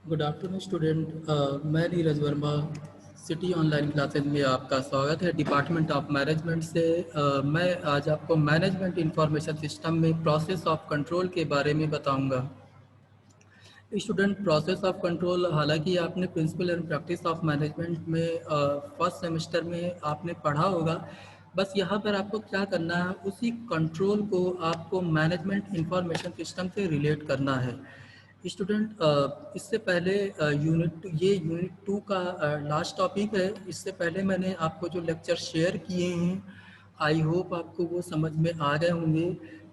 Good afternoon student. मैं Neeraj Verma city online classes में आपका स्वागत है डिपार्टमेंट ऑफ मैनेजमेंट से। मैं आज आपको मैनेजमेंट इंफॉर्मेशन सिस्टम में प्रोसेस ऑफ कंट्रोल के बारे में बताऊंगा। स्टूडेंट, प्रोसेस ऑफ कंट्रोल हालांकि आपने principle and practice of management में फर्स्ट सेमेस्टर में आपने पढ़ा होगा। बस यहाँ पर आपको क्या करना है, उसी कंट्रोल को आपको मैनेजमेंट इंफॉर्मेशन सिस्टम से रिलेट करना है। स्टूडेंट, इससे पहले यूनिट 2 का लास्ट टॉपिक है। इससे पहले मैंने आपको जो लेक्चर शेयर किए हैं, आई होप आपको वो समझ में आ गए होंगे।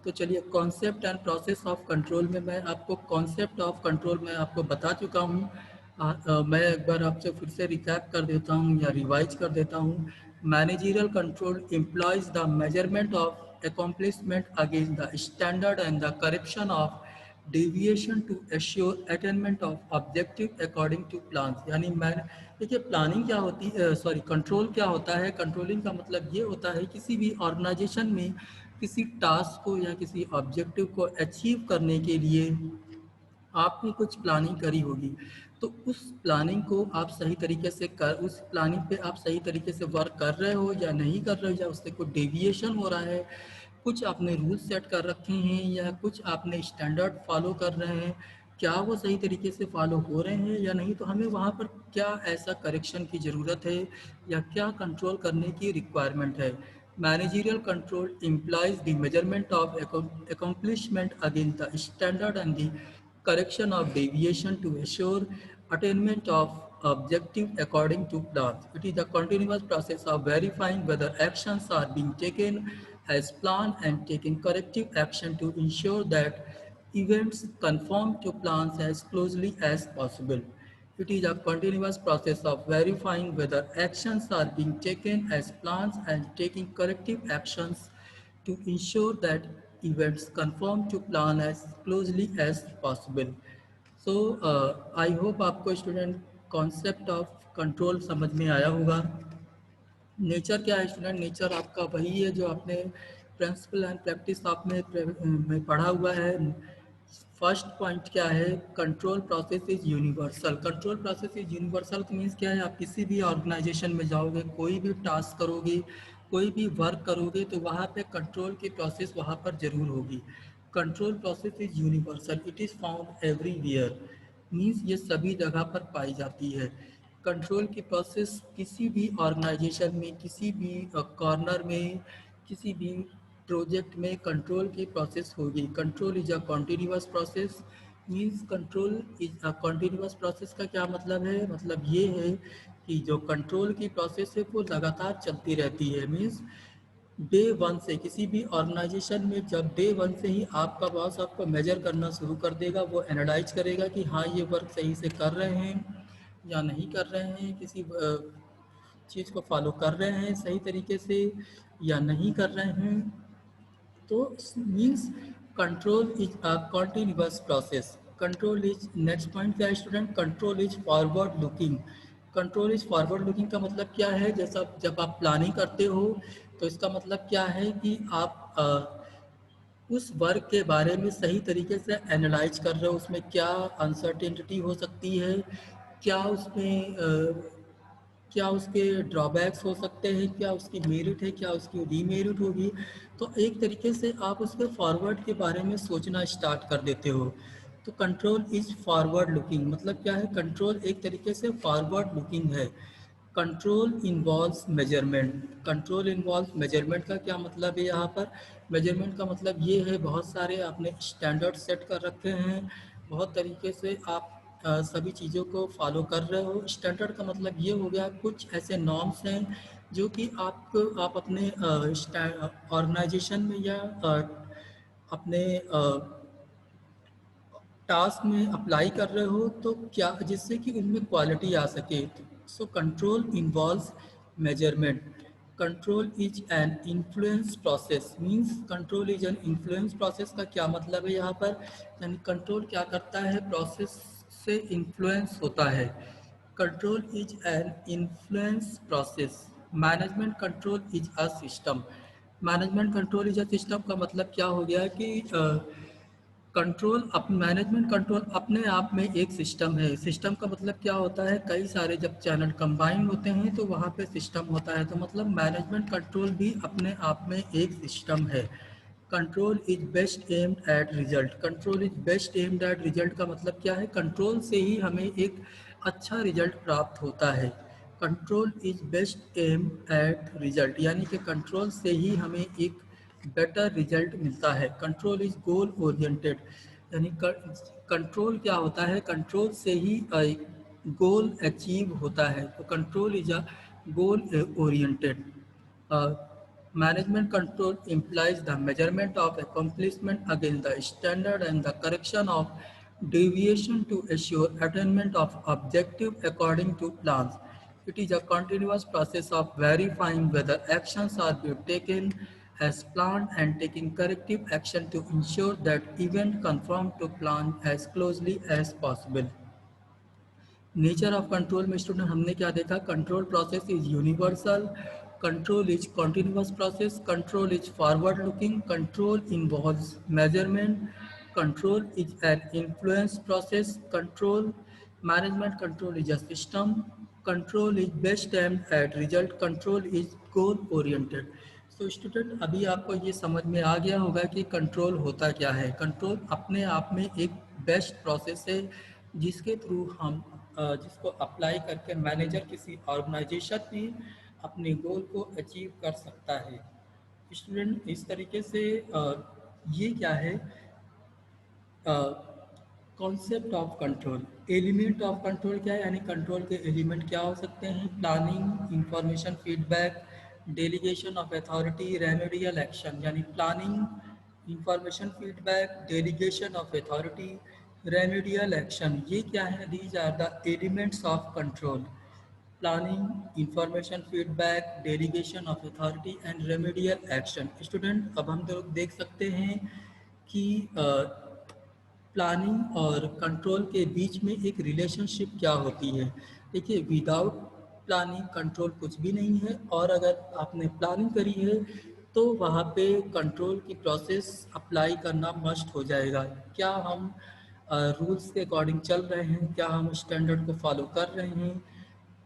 तो चलिए, concept and process of control में मैं आपको कॉन्सेप्ट ऑफ कंट्रोल में आपको बता चुका हूँ। मैं एक बार आपसे फिर से रिकैप कर देता हूँ या रिवाइज कर देता हूँ। Managerial control employs the measurement of accomplishment against the standard and the correction of deviation to assure attainment of objective according to plan. यानी मैं देखिए, प्लानिंग क्या होती है, सॉरी, कंट्रोल क्या होता है। कंट्रोलिंग का मतलब ये होता है किसी भी ऑर्गेनाइजेशन में किसी टास्क को या किसी ऑब्जेक्टिव को अचीव करने के लिए आपने कुछ प्लानिंग करी होगी। तो उस प्लानिंग को आप सही तरीके से उस प्लानिंग पे आप सही तरीके से वर्क कर रहे हो या नहीं कर रहे हो, या उससे कोई डेविएशन हो रहा है, कुछ आपने रूल सेट कर रखे हैं या कुछ आपने स्टैंडर्ड फॉलो कर रहे हैं, क्या वो सही तरीके से फॉलो हो रहे हैं या नहीं, तो हमें वहाँ पर क्या ऐसा करेक्शन की ज़रूरत है या क्या कंट्रोल करने की रिक्वायरमेंट है। Managerial control implies the measurement of accomplishment against the standard and the correction of deviation to assure attainment of objective according to plans. It is a continuous process of verifying whether actions are being taken as planned and taking corrective action to ensure that events conform to plans as closely as possible. It is a continuous process of verifying whether actions are being taken as plans and taking corrective actions to ensure that events conform to plan as closely as possible. So, I hope आपको student concept of control समझ में आया होगा। Nature क्या है student? Nature आपका वही है जो आपने प्रिंसिपल एंड प्रैक्टिस आप में पढ़ा हुआ है। फर्स्ट पॉइंट क्या है? Control process is universal. Control process is universal means क्या है? आप किसी भी ऑर्गेनाइजेशन में जाओगे, कोई भी टास्क करोगे, कोई भी वर्क करोगे, तो वहाँ पे कंट्रोल की प्रोसेस वहाँ पर ज़रूर होगी। Control process is universal, it is found everywhere. Means ये सभी जगह पर पाई जाती है। कंट्रोल की प्रोसेस किसी भी ऑर्गेनाइजेशन में, किसी भी कॉर्नर में, किसी भी प्रोजेक्ट में कंट्रोल की प्रोसेस होगी। Control is a continuous process. Means control is a continuous process का क्या मतलब है? मतलब ये है कि जो कंट्रोल की प्रोसेस है वो लगातार चलती रहती है। मीन्स डे वन से किसी भी ऑर्गेनाइजेशन में जब डे वन से ही आपका बॉस आपको मेजर करना शुरू कर देगा, वो एनालाइज करेगा कि हाँ, ये वर्क सही से कर रहे हैं या नहीं कर रहे हैं, किसी चीज़ को फॉलो कर रहे हैं सही तरीके से या नहीं कर रहे हैं। तो means control is a continuous process. Control is, next point क्या है student? Control is forward looking. Control is forward looking का मतलब क्या है? जैसा जब आप प्लानिंग करते हो तो इसका मतलब क्या है कि आप उस वर्क के बारे में सही तरीके से एनालाइज कर रहे हो, उसमें क्या अनसर्टेनिटी हो सकती है, क्या उसमें क्या उसके ड्रॉबैक्स हो सकते हैं, क्या उसकी मेरिट है, क्या उसकी डीमेरिट होगी। तो एक तरीके से आप उसके फॉरवर्ड के बारे में सोचना स्टार्ट कर देते हो। तो कंट्रोल इज फॉरवर्ड लुकिंग मतलब क्या है? कंट्रोल एक तरीके से फॉरवर्ड लुकिंग है। Control involves measurement. Control involves measurement का क्या मतलब है यहाँ पर? मेजरमेंट का मतलब ये है, बहुत सारे आपने स्टैंडर्ड सेट कर रखे हैं, बहुत तरीके से आप सभी चीज़ों को फॉलो कर रहे हो। स्टैंडर्ड का मतलब ये हो गया, कुछ ऐसे नॉर्म्स हैं जो कि आप अपने ऑर्गेनाइजेशन में या अपने टास्क में अप्लाई कर रहे हो, तो क्या जिससे कि उनमें क्वालिटी आ सके। So control involves measurement. Control is an influence process. Means control is an influence process का क्या मतलब है यहाँ पर? यानी कंट्रोल क्या करता है? प्रोसेस से इन्फ्लुएंस होता है। Control is an influence process. Management control is a system. Management control is a system का मतलब क्या हो गया कि कंट्रोल अप मैनेजमेंट कंट्रोल अपने आप में एक सिस्टम है। सिस्टम का मतलब क्या होता है, कई सारे जब चैनल कंबाइन होते हैं तो वहाँ पे सिस्टम होता है। तो मतलब मैनेजमेंट कंट्रोल भी अपने आप में एक सिस्टम है। Control is best aimed at result. Control is best aimed at result का मतलब क्या है, कंट्रोल से ही हमें एक अच्छा रिजल्ट प्राप्त होता है। Control is best aim at result यानी कि कंट्रोल से ही हमें एक बेटर रिजल्ट मिलता है। कंट्रोल इज गोल ओरिएंटेड यानी कंट्रोल क्या होता है, कंट्रोल से ही गोल अचीव होता है। तो control is a goal oriented. Management control implies the measurement of accomplishment against the standard and the correction of deviation to assure attainment of objective according to plans. It is a continuous process of verifying whether actions are being taken as planned and taking corrective action to ensure that event conform to plan as closely as possible. Nature of control में student हमने क्या देखा, control process is universal, control is continuous process, control is forward looking, control involves measurement, control is an influence process, control management control is a system, control is best aimed at result, control is goal oriented. तो student अभी आपको ये समझ में आ गया होगा कि control होता क्या है। कंट्रोल अपने आप में एक बेस्ट प्रोसेस है जिसके थ्रू हम जिसको अप्लाई करके मैनेजर किसी ऑर्गेनाइजेशन में अपने गोल को अचीव कर सकता है। स्टूडेंट इस तरीके से ये क्या है, concept of control. Element of control क्या है, यानी कंट्रोल के एलिमेंट क्या हो सकते हैं, planning, information feedback, delegation of authority, remedial action. यानी planning, information feedback, delegation of authority, remedial action, ये क्या है, these are the elements of control. Planning, information feedback, delegation of authority and remedial action. Student अब हम लोग देख सकते हैं कि प्लानिंग और कंट्रोल के बीच में एक रिलेशनशिप क्या होती है। देखिए, विदाउट प्लानिंग कंट्रोल कुछ भी नहीं है, और अगर आपने प्लानिंग करी है तो वहाँ पे कंट्रोल की प्रोसेस अप्लाई करना मस्ट हो जाएगा। क्या हम रूल्स के अकॉर्डिंग चल रहे हैं, क्या हम स्टैंडर्ड को फॉलो कर रहे हैं।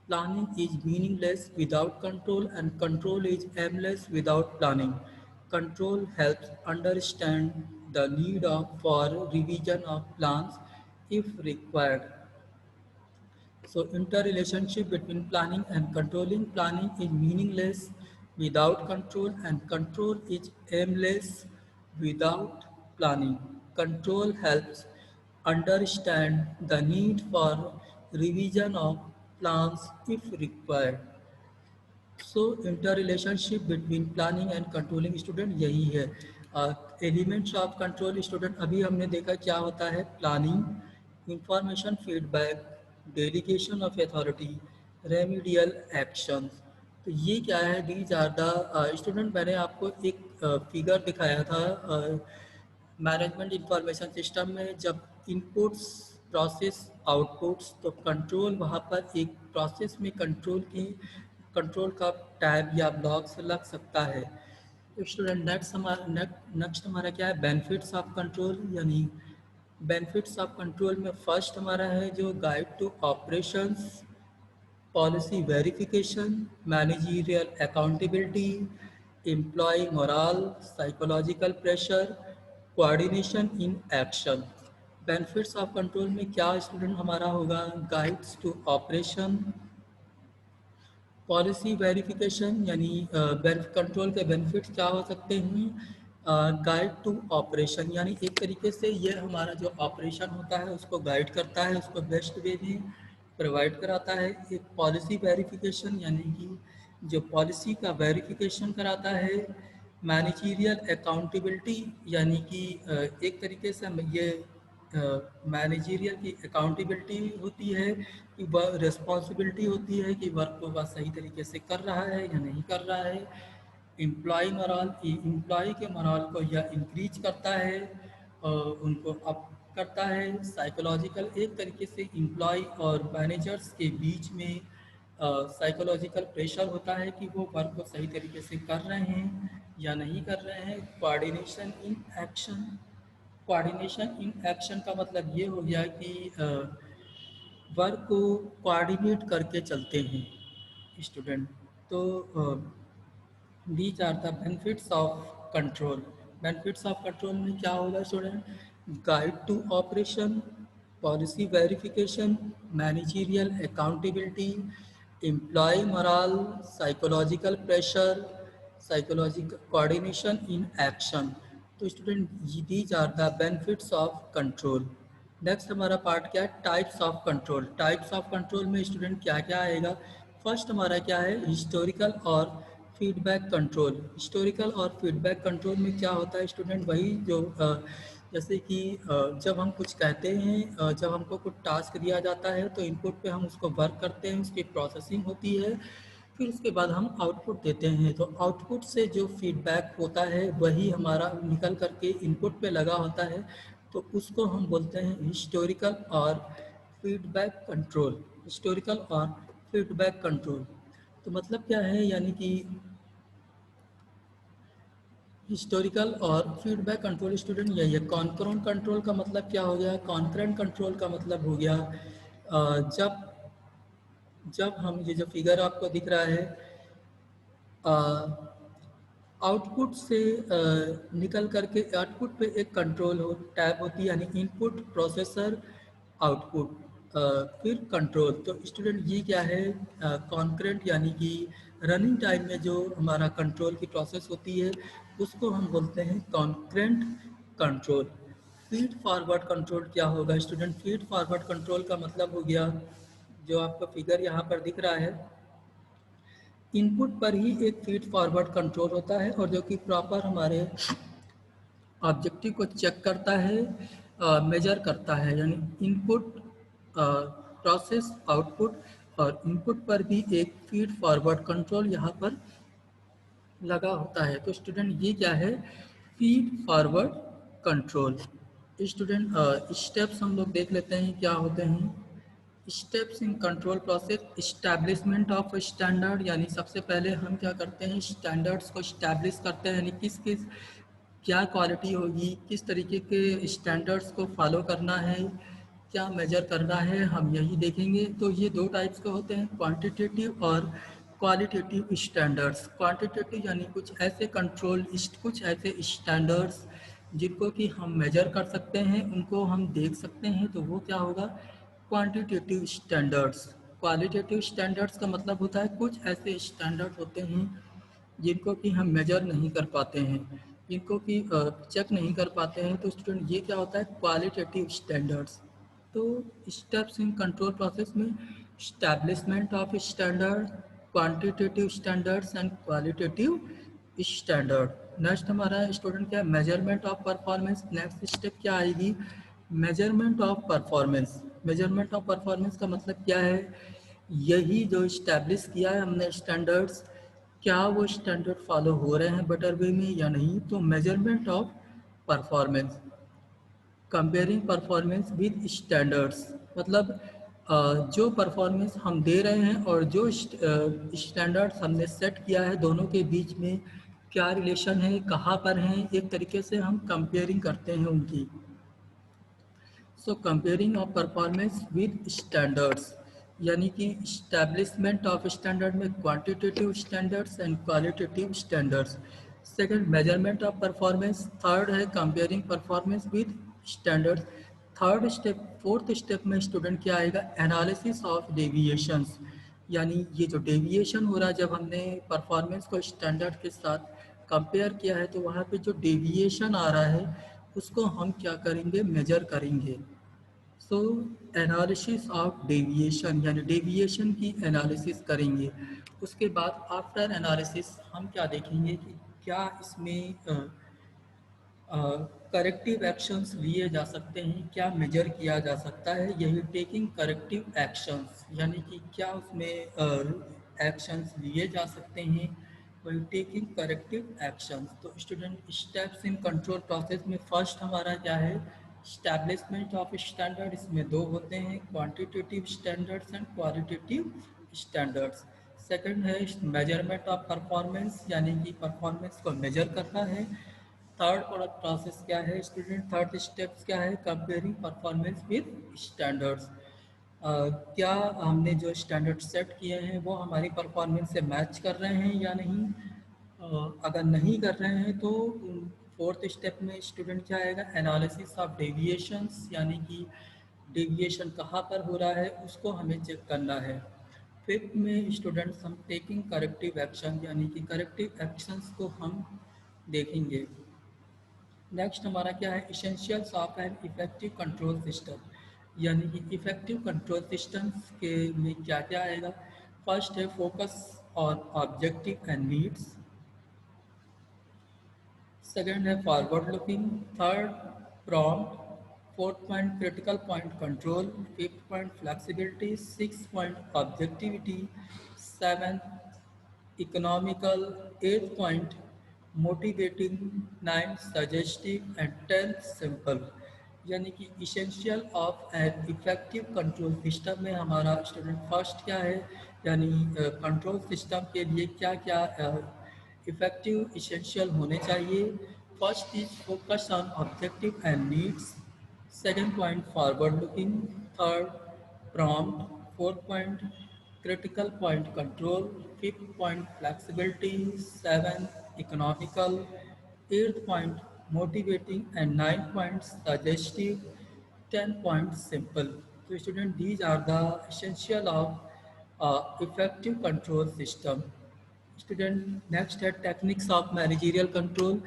Planning is meaningless without control and control is aimless without planning. Control helps understand the need for revision of plans if required. So, interrelationship between planning and controlling. Planning is meaningless without control, and control is aimless without planning. Control helps understand the need for revision of plans if required. So inter relationship between planning and controlling student यही है। Elements of control student अभी हमने देखा क्या होता है, planning, information feedback, delegation of authority, remedial action. तो ये क्या है, दीज आर द स्टूडेंट, मैंने आपको एक फिगर दिखाया था मैनेजमेंट इंफॉर्मेशन सिस्टम में, जब इनपुट्स प्रोसेस आउटपुट्स, तो कंट्रोल वहाँ पर एक प्रोसेस में कंट्रोल का टैब या ब्लॉक्स लग सकता है। तो स्टूडेंट नेक्स्ट हमारा क्या है, बेनिफिट्स ऑफ कंट्रोल। यानी बेनिफिट्स ऑफ कंट्रोल में फर्स्ट हमारा है जो guide to operations, policy verification, managerial accountability, employee morale, psychological pressure, coordination in action. Benefits of control में क्या स्टूडेंट हमारा होगा, guides to operation, policy verification, यानी कंट्रोल के बेनिफिट्स क्या हो सकते हैं, गाइड टू ऑपरेशन, यानी एक तरीके से ये हमारा जो ऑपरेशन होता है उसको गाइड करता है, उसको बेस्ट वे में प्रोवाइड कराता है। एक पॉलिसी वेरिफिकेशन यानी कि जो पॉलिसी का वेरिफिकेशन कराता है। मैनेजरियल अकाउंटेबिलिटी यानी कि एक तरीके से ये मैनेजरियल की अकाउंटेबिलिटी होती है कि वह रिस्पॉन्सिबिलिटी होती है कि वर्क को वह सही तरीके से कर रहा है या नहीं कर रहा है। एम्प्लॉय मोराल, एम्प्लॉय के मोराल को यह इंक्रीज करता है और उनको अप करता है। साइकोलॉजिकल, एक तरीके से एम्प्लॉय और मैनेजर्स के बीच में साइकोलॉजिकल प्रेशर होता है कि वो वर्क को सही तरीके से कर रहे हैं या नहीं कर रहे हैं। Coordination in action, coordination in action का मतलब ये हो गया कि वर्क को कोऑर्डिनेट करके चलते हैं स्टूडेंट। तो these are the benefits of control. Benefits of control में क्या होगा student? Guide to operation, policy verification, managerial accountability, employ morale, psychological pressure, psychological coordination in action. तो student these are the benefits of control. Next हमारा part क्या है? Types of control. Types of control में student क्या क्या आएगा? First हमारा क्या है? हिस्टोरिकल और फीडबैक कंट्रोल। हिस्टोरिकल और फीडबैक कंट्रोल में क्या होता है स्टूडेंट? वही जो जैसे कि जब हम कुछ कहते हैं, जब हमको कुछ टास्क दिया जाता है तो इनपुट पे हम उसको वर्क करते हैं, उसकी प्रोसेसिंग होती है, फिर उसके बाद हम आउटपुट देते हैं। तो आउटपुट से जो फीडबैक होता है वही हमारा निकल करके इनपुट पे लगा होता है, तो उसको हम बोलते हैं हिस्टोरिकल और फीडबैक कंट्रोल। हिस्टोरिकल और फीडबैक कंट्रोल तो मतलब क्या है? यानी कि हिस्टोरिकल और फीडबैक कंट्रोल स्टूडेंट यही है। कॉन्करेंट कंट्रोल का मतलब क्या हो गया? कॉन्करेंट कंट्रोल का मतलब हो गया जब जब हम ये जो फिगर आपको दिख रहा है, आउटपुट से निकल करके आउटपुट पे एक कंट्रोल हो टैब होती है, यानी इनपुट प्रोसेसर आउटपुट, फिर कंट्रोल। तो स्टूडेंट ये क्या है? कॉन्करेंट यानी कि रनिंग टाइम में जो हमारा कंट्रोल की प्रोसेस होती है उसको हम बोलते हैं concurrent control. Feed forward control क्या होगा स्टूडेंट? फीड फॉरवर्ड कंट्रोल का मतलब हो गया जो आपका फिगर यहाँ पर दिख रहा है, इनपुट पर ही एक फीड फॉरवर्ड कंट्रोल होता है और जो कि प्रॉपर हमारे ऑब्जेक्टिव को चेक करता है, मेजर करता है, यानी इनपुट प्रोसेस आउटपुट, और इनपुट पर भी एक फीड फॉरवर्ड कंट्रोल यहाँ पर लगा होता है। तो स्टूडेंट ये क्या है? Feed forward control. Student steps हम लोग देख लेते हैं क्या होते हैं। Steps in control process, establishment of standard, यानी सबसे पहले हम क्या करते हैं? स्टैंडर्ड्स को इस्टेब्लिश करते हैं, यानी किस किस क्या क्वालिटी होगी, किस तरीके के स्टैंडर्ड्स को फॉलो करना है, क्या मेजर करना है, हम यही देखेंगे। तो ये दो टाइप्स के होते हैं, क्वांटिटेटिव और क्वालिटेटिव स्टैंडर्ड्स। क्वांटिटेटिव यानी कुछ ऐसे कंट्रोल, कुछ ऐसे स्टैंडर्ड्स जिनको कि हम मेजर कर सकते हैं, उनको हम देख सकते हैं, तो वो क्या होगा? Quantitative standards. क्वालिटेटिव स्टैंडर्ड्स का मतलब होता है कुछ ऐसे स्टैंडर्ड होते हैं जिनको कि हम मेजर नहीं कर पाते हैं, जिनको कि चेक नहीं कर पाते हैं। तो स्टूडेंट ये क्या होता है? Qualitative standards. तो स्टेप्स इन कंट्रोल प्रोसेस में establishment of standard, quantitative standards and qualitative standard. Next हमारा स्टूडेंट क्या है? Measurement of performance. Next step क्या आएगी? Measurement of performance. Measurement of performance का मतलब क्या है? यही जो इस्टेब्लिश किया है हमने स्टैंडर्ड्स, क्या वो स्टैंडर्ड फॉलो हो रहे हैं बेटर वे में या नहीं। तो measurement of performance, comparing performance with standards, मतलब जो परफॉर्मेंस हम दे रहे हैं और जो स्टैंडर्ड्स हमने सेट किया है, दोनों के बीच में क्या रिलेशन है, कहाँ पर हैं, एक तरीके से हम कंपेयरिंग करते हैं उनकी। So comparing of performance with standards, यानी कि इस्टेब्लिशमेंट ऑफ स्टैंडर्ड में quantitative standards and qualitative standards. Second measurement of performance. Third है comparing performance with standards. Third step, fourth step में स्टूडेंट क्या आएगा? एनालिसिस ऑफ डेविएशंस, यानी ये जो डेविएशन हो रहा है, जब हमने परफॉर्मेंस को स्टैंडर्ड के साथ कंपेयर किया है तो वहाँ पे जो डेविएशन आ रहा है उसको हम क्या करेंगे? मेजर करेंगे। सो एनालिसिस ऑफ डेविएशन, यानी डेविएशन की एनालिसिस करेंगे। उसके बाद आफ्टर एनालिसिस हम क्या देखेंगे कि क्या इसमें करेक्टिव एक्शंस लिए जा सकते हैं, क्या मेजर किया जा सकता है, यही टेकिंग करेक्टिव एक्शंस, यानी कि क्या उसमें एक्शंस लिए जा सकते हैं, वही टेकिंग करेक्टिव एक्शंस। तो student steps in control process में फर्स्ट हमारा क्या है? Establishment of standard. इसमें दो होते हैं, quantitative standards and qualitative standards. Second है मेजरमेंट ऑफ परफॉर्मेंस, यानी कि परफॉर्मेंस को मेजर करना है। थर्ड प्रोसेस क्या है स्टूडेंट, थर्ड स्टेप्स क्या है, कंपेयरिंग परफॉर्मेंस विद स्टैंडर्ड्स। क्या हमने जो स्टैंडर्ड सेट किए हैं वो हमारी परफॉर्मेंस से मैच कर रहे हैं या नहीं। अगर नहीं कर रहे हैं तो फोर्थ स्टेप में स्टूडेंट क्या आएगा, एनालिसिस ऑफ डेविएशंस, यानी कि डेविएशन कहाँ पर हो रहा है उसको हमें चेक करना है। फिफ्थ में स्टूडेंट्स हम टेकिंग करेक्टिव एक्शन, यानी कि करेक्टिव एक्शंस को हम देखेंगे। नेक्स्ट हमारा क्या है, essentials of an effective control system, यानी कि इफेक्टिव कंट्रोल सिस्टम्स के में क्या क्या आएगा। फर्स्ट है focus on objective and needs, second है forward looking, third prompt, fourth point critical point control, fifth point flexibility, six point objectivity, seventh economical, eight point motivating, ninth suggestive and tenth simple. यानी कि essential of an effective control system में हमारा student first क्या है, यानी control system के लिए क्या क्या इफेक्टिव इसेंशियल होने चाहिए। First is focus on objective and needs, second point forward looking, third prompt, fourth point critical point control, fifth point flexibility, seventh economical, eighth point motivating, and ninth point suggestive, 10 point simple. So student, these are the essential of effective control system. Student, next है techniques of managerial control.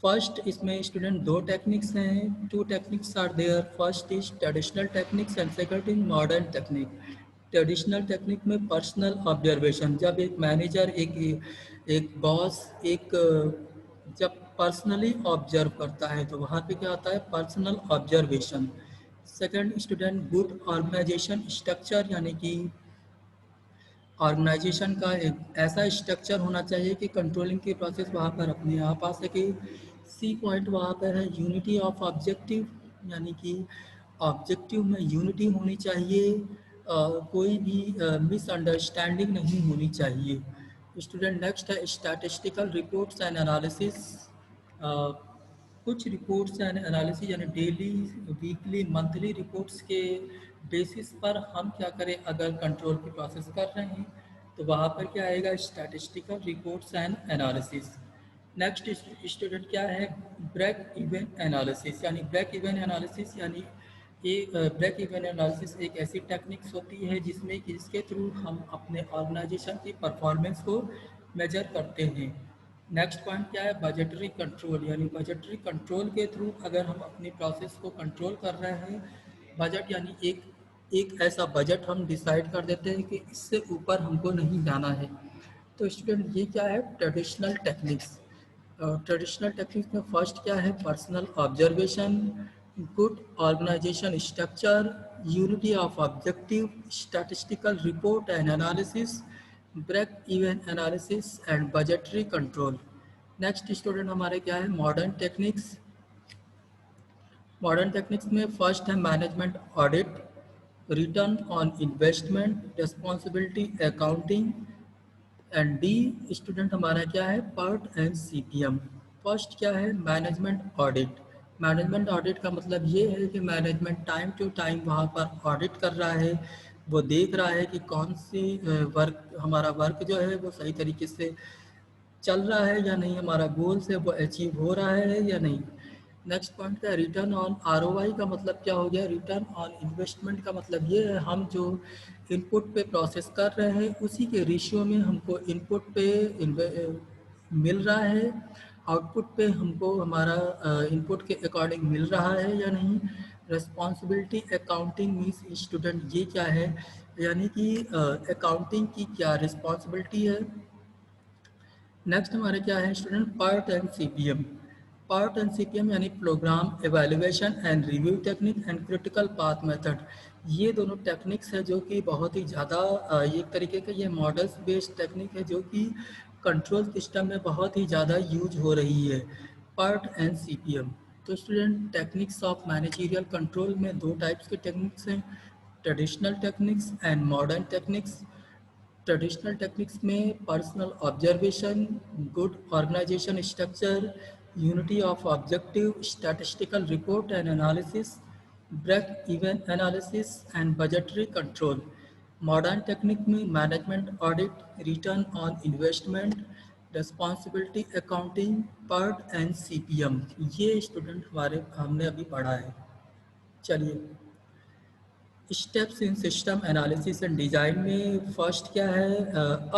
First इसमें student दो techniques हैं, two techniques are there. First is traditional techniques and second is modern technique. Traditional technique में personal observation, जब एक manager एक एक boss एक जब पर्सनली ऑब्जर्व करता है तो वहाँ पे क्या होता है, personal observation. Second student good organisation structure, यानी कि ऑर्गेनाइजेशन का एक ऐसा स्ट्रक्चर होना चाहिए कि कंट्रोलिंग की प्रोसेस वहाँ पर अपने आप आ सके। सी पॉइंट वहाँ पर है यूनिटी ऑफ ऑब्जेक्टिव, यानी कि ऑब्जेक्टिव में यूनिटी होनी चाहिए, कोई भी मिसअंडरस्टैंडिंग नहीं होनी चाहिए। स्टूडेंट नेक्स्ट है स्टैटिस्टिकल रिपोर्ट्स एंड एनालिसिस। कुछ रिपोर्ट्स एंड एनालिसिस यानी डेली, वीकली, मंथली रिपोर्ट्स के बेसिस पर हम क्या करें, अगर कंट्रोल की प्रोसेस कर रहे हैं तो वहाँ पर क्या आएगा, statistical reports and analysis. Next student क्या है, ब्रेक इवन एनालिसिस, यानी ब्रेक इवन एनालिसिस, यानी ये ब्रेक इवन एनालिसिस एक ऐसी टेक्निक्स होती है जिसमें कि इसके थ्रू हम अपने ऑर्गेनाइजेशन की परफॉर्मेंस को मेजर करते हैं। नेक्स्ट पॉइंट क्या है, बजटरी कंट्रोल, यानी बजटरी कंट्रोल के थ्रू अगर हम अपनी प्रोसेस को कंट्रोल कर रहे हैं, बजट यानी एक ऐसा बजट हम डिसाइड कर देते हैं कि इससे ऊपर हमको नहीं जाना है। तो स्टूडेंट ये क्या है, ट्रेडिशनल टेक्निक्स। ट्रेडिशनल टेक्निक्स में फर्स्ट क्या है, personal observation, good organisation structure, unity of objective, statistical report and analysis, break even analysis and budgetary control. Next student हमारे क्या है, मॉडर्न टेक्निक्स। मॉडर्न टेक्निक्स में फर्स्ट है management audit, return on investment, responsibility accounting and the student हमारा क्या है, PERT and CPM. First क्या है, मैनेजमेंट ऑडिट। मैनेजमेंट ऑडिट का मतलब ये है कि मैनेजमेंट टाइम टू टाइम वहाँ पर ऑडिट कर रहा है, वो देख रहा है कि कौन सी वर्क, हमारा वर्क जो है वो सही तरीके से चल रहा है या नहीं, हमारा गोल्स है वो अचीव हो रहा है या नहीं। नेक्स्ट पॉइंट का रिटर्न ऑन आरओआई का मतलब क्या हो गया, रिटर्न ऑन इन्वेस्टमेंट का मतलब ये है हम जो इनपुट पे प्रोसेस कर रहे हैं उसी के रेशियो में हमको इनपुट पे मिल रहा है, आउटपुट पे हमको हमारा इनपुट के अकॉर्डिंग मिल रहा है या नहीं। रिस्पॉन्सिबिलिटी अकाउंटिंग मीन्स स्टूडेंट ये क्या है, यानी कि अकाउंटिंग की क्या रिस्पॉन्सिबिलिटी है। नेक्स्ट हमारे क्या है student, PERT and CPM. PERT and CPM यानी programme evaluation and review technique and critical path method. ये दोनों टेक्निक्स है जो कि बहुत ही ज़्यादा एक तरीके का ये मॉडल्स बेस्ड टेक्निक है जो कि कंट्रोल सिस्टम में बहुत ही ज़्यादा यूज हो रही है, पार्ट एंड सीपीएम। तो student techniques of managerial control में दो टाइप्स के टेक्निक्स हैं, traditional techniques and modern techniques. Traditional techniques में personal observation, good organisation structure, unity of objective statistical report and analysis, break-even analysis, and budgetary control. Modern technique में management audit, return on investment, responsibility accounting, PERT and CPM. ये student हमारे हमने अभी पढ़ा है। चलिए, steps in system analysis and design में first क्या है,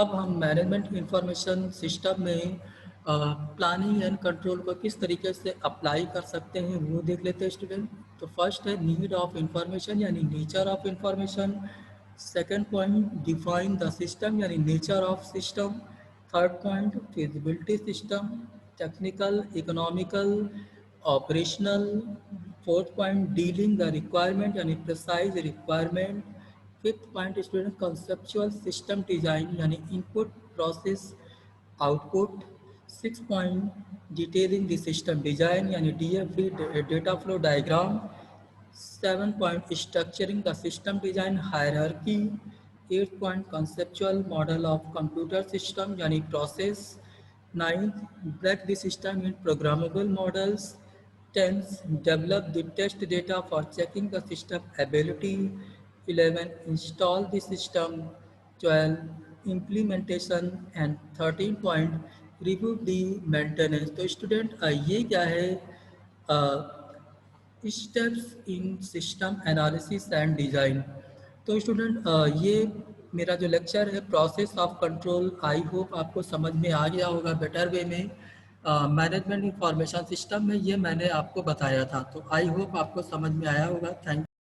अब हम मैनेजमेंट इंफॉर्मेशन सिस्टम में प्लानिंग एंड कंट्रोल को किस तरीके से अप्लाई कर सकते हैं वो देख लेते हैं स्टूडेंट। तो फर्स्ट है नीड ऑफ इंफॉर्मेशन यानी nature of information. Second point define the system यानी nature of system. Third point feasibility system, technical, economical, operational. Fourth point dealing the requirement यानी precise requirement. Fifth point student conceptual system design यानी input, process, output. Six point detailing the system design यानी DFD, data flow diagram. 7 point structuring the system design hierarchy. 8 point conceptual model of computer system यानी process. 9th break the system in programmable models. 10th develop the test data for checking the system ability. 11 install the system. 12 implementation and 13 point review the maintenance। तो student ये क्या है, steps in system analysis and design. तो student ये मेरा जो lecture है process of control, I hope आपको समझ में आ गया होगा बेटर वे में। मैनेजमेंट इंफॉर्मेशन सिस्टम में ये मैंने आपको बताया था, तो आई होप आपको समझ में आया होगा। थैंक